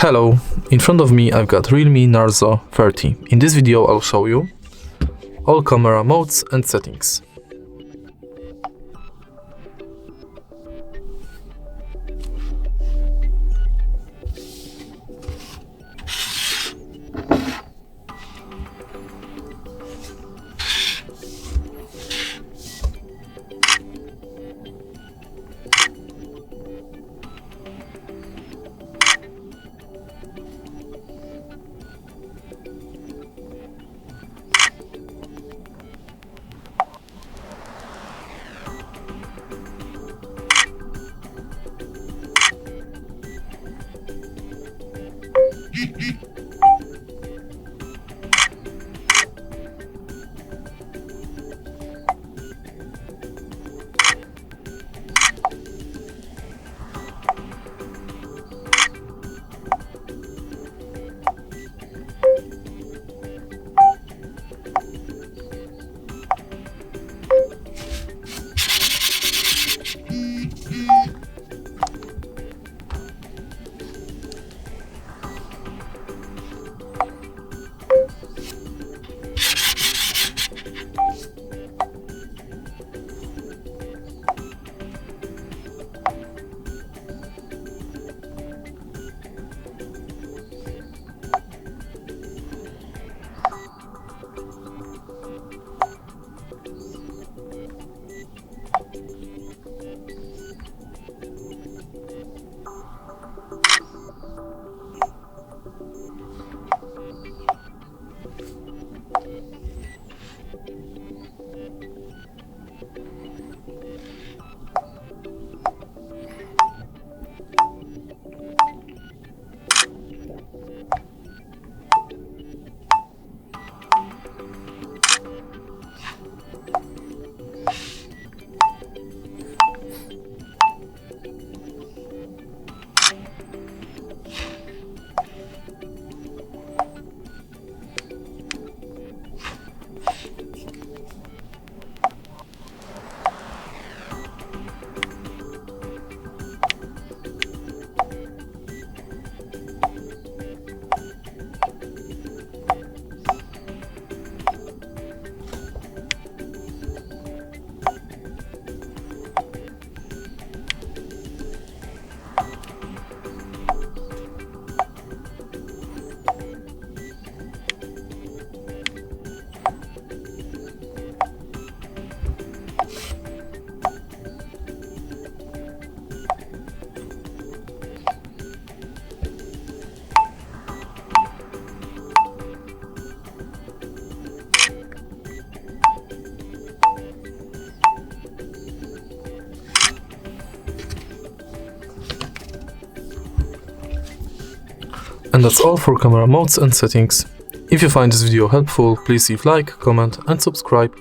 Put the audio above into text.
Hello, in front of me I've got REALME Narzo 30. In this video I'll show you all camera modes and settings. And that's all for camera modes and settings. If you find this video helpful, please leave like, comment and subscribe.